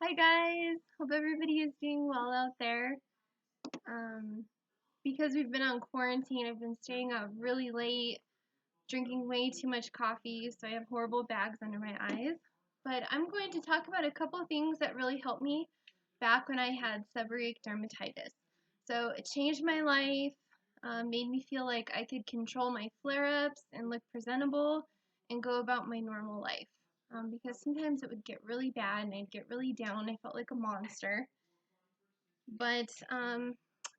Hi guys, hope everybody is doing well out there. Because we've been on quarantine, I've been staying up really late, drinking way too much coffee, so I have horrible bags under my eyes. But I'm going to talk about a couple of things that really helped me back when I had seborrheic dermatitis. So it changed my life, made me feel like I could control my flare-ups and look presentable and go about my normal life. Because sometimes it would get really bad and I'd get really down. I felt like a monster. But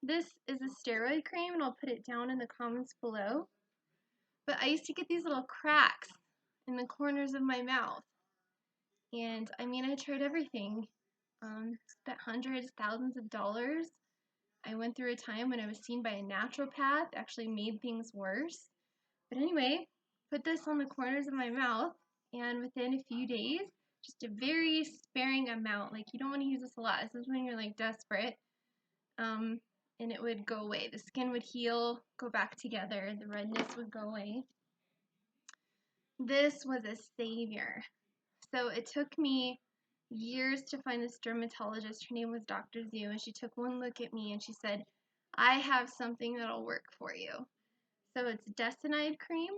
this is a steroid cream, and I'll put it down in the comments below. But I used to get these little cracks in the corners of my mouth. And I mean, I tried everything. Spent hundreds, thousands of dollars. I went through a time when I was seen by a naturopath, actually made things worse. But anyway, put this on the corners of my mouth, and within a few days, just a very sparing amount, like you don't want to use this a lot. This is when you're like desperate. And it would go away. The skin would heal, go back together, the redness would go away. This was a savior. So it took me years to find this dermatologist. Her name was Dr. Zhu, and she took one look at me and she said, I have something that'll work for you. So it's DESONIDE Cream,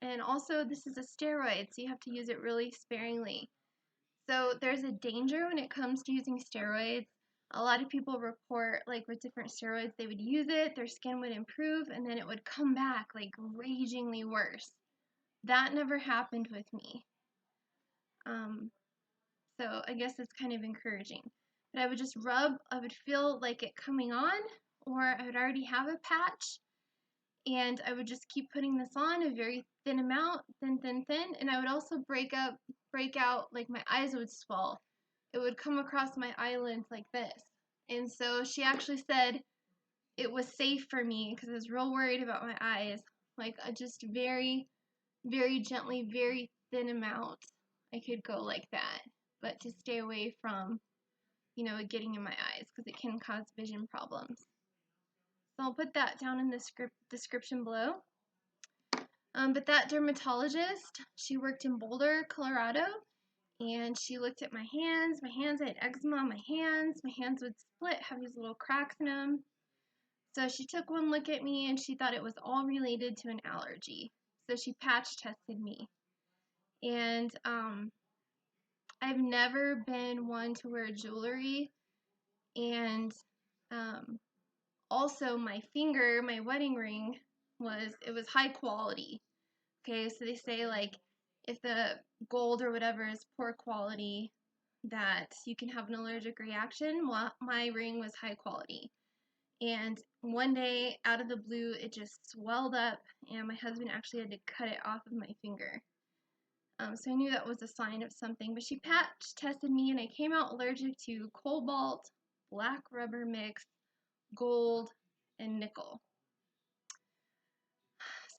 and also this is a steroid, so you have to use it really sparingly. So there's a danger when it comes to using steroids. A lot of people report, like with different steroids, they would use it, their skin would improve, and then it would come back like ragingly worse. That never happened with me. So I guess it's kind of encouraging. But I would just rub, I would feel like it coming on, or I would already have a patch, and I would just keep putting this on, a very thin amount, thin, and I would also break out, like my eyes would swell. It would come across my eyelids like this. And so she actually said it was safe for me because I was real worried about my eyes. Like a just very, very gently, very thin amount. I could go like that, but to stay away from, you know, it getting in my eyes because it can cause vision problems. So I'll put that down in the description below. But that dermatologist, she worked in Boulder, Colorado, and she looked at my hands. My hands, I had eczema on my hands. My hands would split, have these little cracks in them. So she took one look at me and she thought it was all related to an allergy. So she patch tested me. And I've never been one to wear jewelry. And also my finger, my wedding ring, it was high quality. Okay, so they say like if the gold or whatever is poor quality, that you can have an allergic reaction. Well, my ring was high quality. And one day, out of the blue, it just swelled up, and my husband actually had to cut it off of my finger. So I knew that was a sign of something. But she patch tested me, and I came out allergic to cobalt, black rubber mix, gold, and nickel.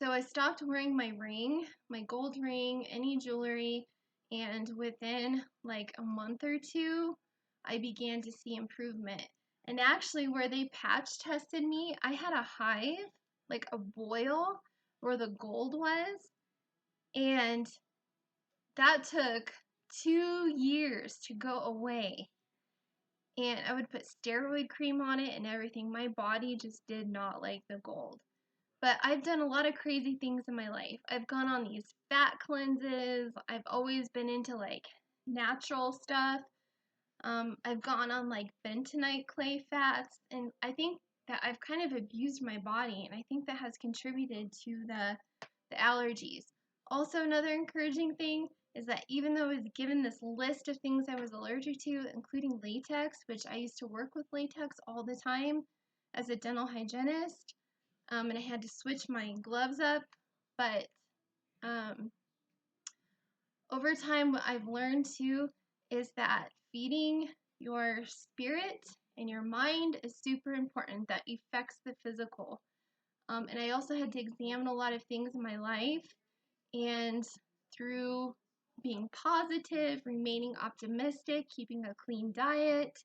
So I stopped wearing my ring, my gold ring, any jewelry, and within like a month or two, I began to see improvement. And actually, where they patch tested me, I had a hive, like a boil, where the gold was, and that took 2 years to go away. And I would put steroid cream on it and everything. My body just did not like the gold. But I've done a lot of crazy things in my life. I've gone on these fat cleanses. I've always been into like natural stuff. I've gone on like bentonite clay fats, and I think that I've kind of abused my body, and I think that has contributed to the allergies. Also, another encouraging thing is that even though I was given this list of things I was allergic to, including latex, which I used to work with latex all the time as a dental hygienist, and I had to switch my gloves up, but over time what I've learned too is that feeding your spirit and your mind is super important. That affects the physical. And I also had to examine a lot of things in my life, and through being positive, remaining optimistic, keeping a clean diet.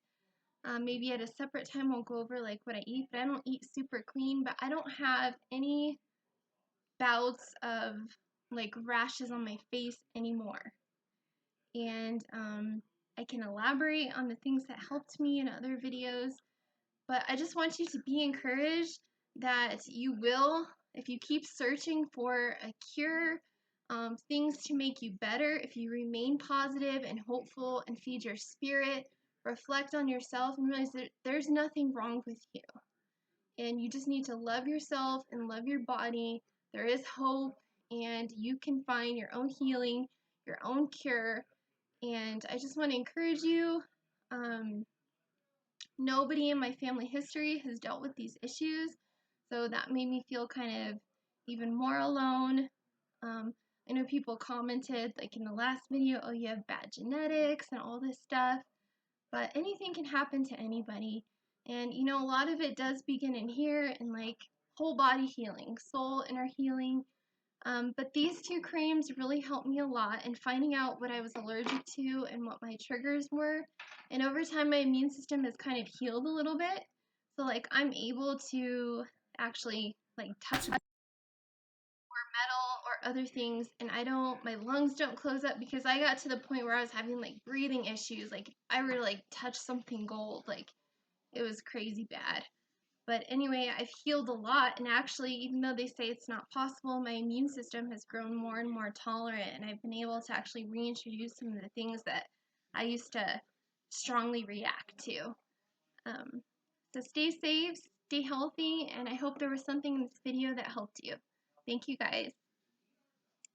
Maybe at a separate time I'll go over like what I eat, but I don't eat super clean, but I don't have any bouts of like rashes on my face anymore. And I can elaborate on the things that helped me in other videos, but I just want you to be encouraged that you will, if you keep searching for a cure, things to make you better, if you remain positive and hopeful and feed your spirit, reflect on yourself and realize that there's nothing wrong with you. And you just need to love yourself and love your body. There is hope, and you can find your own healing, your own cure. And I just want to encourage you. Nobody in my family history has dealt with these issues, so that made me feel kind of even more alone. I know people commented, like in the last video, oh, you have bad genetics and all this stuff, but anything can happen to anybody. And you know, a lot of it does begin in here, and like whole body healing, soul, inner healing. But these two creams really helped me a lot in finding out what I was allergic to and what my triggers were. And over time, my immune system has kind of healed a little bit. So like I'm able to actually like touch metal or other things, and my lungs don't close up, because I got to the point where I was having like breathing issues. Like I were like touch something gold, like it was crazy bad. But anyway, I've healed a lot, and actually, even though they say it's not possible, my immune system has grown more and more tolerant, and I've been able to actually reintroduce some of the things that I used to strongly react to. So stay safe, stay healthy, and I hope there was something in this video that helped you. Thank you guys.